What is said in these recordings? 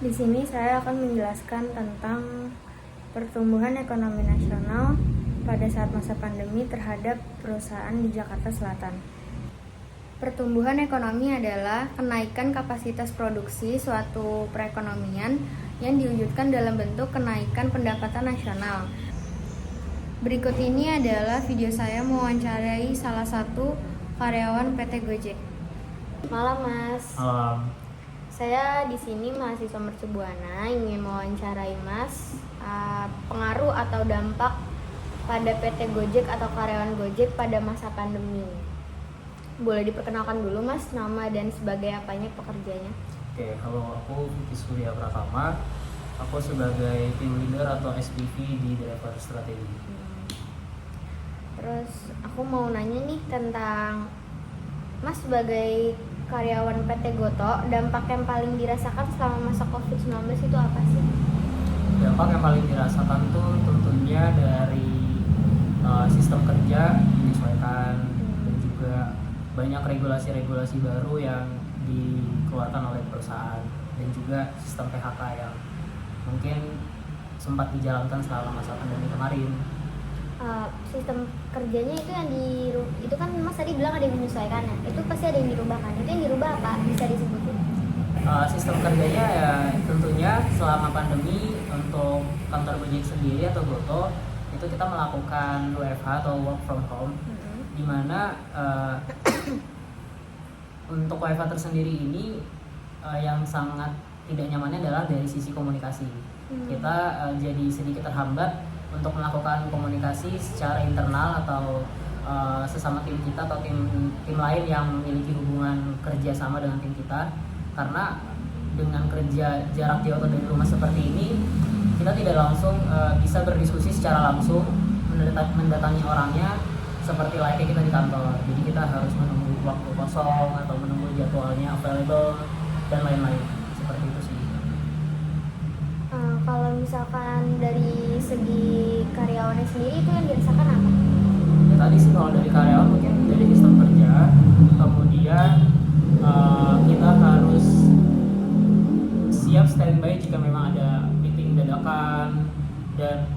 Di sini saya akan menjelaskan tentang pertumbuhan ekonomi nasional pada saat masa pandemi terhadap perusahaan di Jakarta Selatan. Pertumbuhan ekonomi adalah kenaikan kapasitas produksi suatu perekonomian yang diwujudkan dalam bentuk kenaikan pendapatan nasional. Berikut ini adalah video saya mewawancarai salah satu karyawan PT Gojek. Malam, Mas. Malam. Saya di sini mahasiswa Mercubuana ingin mewawancarai Mas pengaruh atau dampak pada PT Gojek atau karyawan Gojek pada masa pandemi. Boleh diperkenalkan dulu Mas, nama dan sebagai apanya pekerjanya? Oke, kalau aku Vicky Surya Pratama, aku sebagai team leader atau SPV di driver strategi. Terus aku mau nanya nih tentang Mas sebagai karyawan PT Goto, dampak yang paling dirasakan selama masa COVID-19 itu apa sih? Dampak yang paling dirasakan tuh tentunya dari sistem kerja menyesuaikan dan juga banyak regulasi-regulasi baru yang dikeluarkan oleh perusahaan dan juga sistem PHK yang mungkin sempat dijalankan selama masa pandemi kemarin. Sistem kerjanya itu yang itu kan Mas tadi bilang ada yang menyesuaikan ya, itu pasti ada yang dirubah kan? Itu yang dirubah apa? Bisa disebutin? Sistem kerjanya ya tentunya selama pandemi untuk kantor Gojek sendiri atau Goto itu kita melakukan WFH atau work from home, di mana untuk WFH tersendiri ini yang sangat tidak nyamannya adalah dari sisi komunikasi. Kita jadi sedikit terhambat untuk melakukan komunikasi secara internal atau sesama tim kita atau tim lain yang memiliki hubungan kerja sama dengan tim kita, karena dengan kerja jarak jauh atau dari rumah seperti ini kita tidak langsung bisa berdiskusi secara langsung mendatangi orangnya seperti layaknya kita di kantor. Jadi kita harus menunggu waktu kosong atau menunggu jadwalnya available dan lain-lain, seperti itu sih. Kalau misalkan dari segi karyawannya sendiri itu yang dirasakan apa? Ya, tadi sih kalau dari karyawan mungkin dari sistem kerja, kemudian kita harus siap standby jika memang ada meeting dadakan dan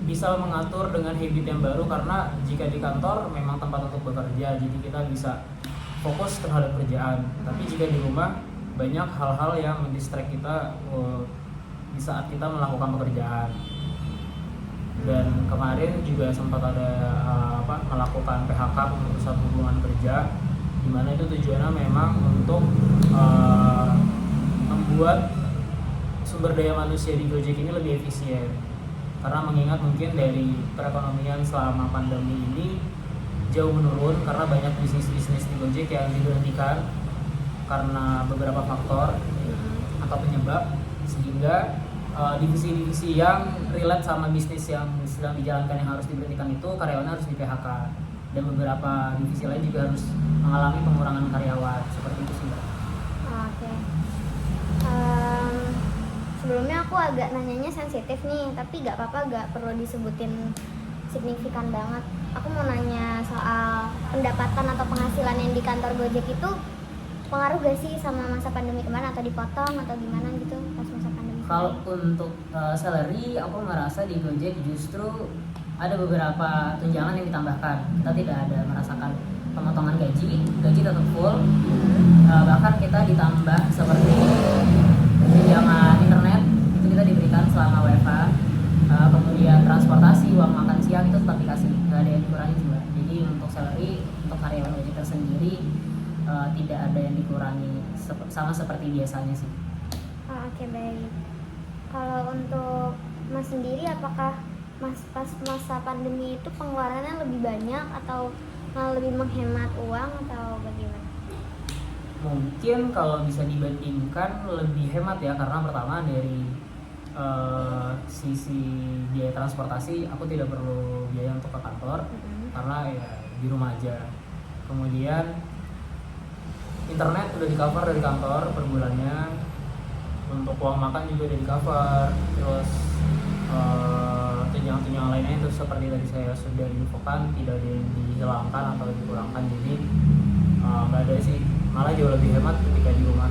bisa mengatur dengan habit yang baru, karena jika di kantor memang tempat untuk bekerja jadi kita bisa fokus terhadap kerjaan, tapi jika di rumah banyak hal-hal yang mendistract kita di saat kita melakukan pekerjaan. Dan kemarin juga sempat ada melakukan PHK, pemutusan hubungan kerja, di mana itu tujuannya memang untuk membuat sumber daya manusia di Gojek ini lebih efisien. Karena mengingat mungkin dari perekonomian selama pandemi ini jauh menurun karena banyak bisnis-bisnis di Gojek yang diberhentikan karena beberapa faktor atau penyebab, sehingga divisi-divisi yang relate sama bisnis yang sedang dijalankan yang harus diberhentikan itu karyawannya harus di PHK, dan beberapa divisi lain juga harus mengalami pengurangan karyawan, seperti itu sih. Oke. Sebelumnya aku agak nanyanya sensitif nih, tapi gak apa-apa, gak perlu disebutin signifikan banget. Aku mau nanya soal pendapatan atau penghasilan yang di kantor Gojek itu pengaruh gak sih sama masa pandemi kemarin, atau dipotong atau gimana gitu pas masa pandemi? Kalau untuk salary, aku merasa di Gojek justru ada beberapa tunjangan yang ditambahkan. Kita tidak ada merasakan pemotongan gaji tetap full. Bahkan kita ditambah seperti tunjangan internet, itu kita diberikan selama WFH. Kemudian transportasi, uang makan siang itu tetap dikasih, nggak ada yang dikurangi juga. Jadi untuk salary untuk karyawan Gojek tersendiri tidak ada yang dikurangi, sama seperti biasanya sih. Oke, baik. Kalau untuk Mas sendiri, apakah Mas pas masa pandemi itu pengeluarannya lebih banyak atau malah lebih menghemat uang atau bagaimana? Mungkin kalau bisa dibandingkan lebih hemat ya, karena pertama dari sisi biaya transportasi aku tidak perlu biaya untuk ke kantor, karena ya di rumah aja. Kemudian internet udah di cover dari kantor per bulannya, untuk uang makan juga udah di cover, terus tunjangan-tunjangan lainnya itu seperti tadi saya sudah infokan tidak ada yang dihilangkan atau dikurangkan, jadi nggak ada sih, malah jauh lebih hemat ketika di rumah.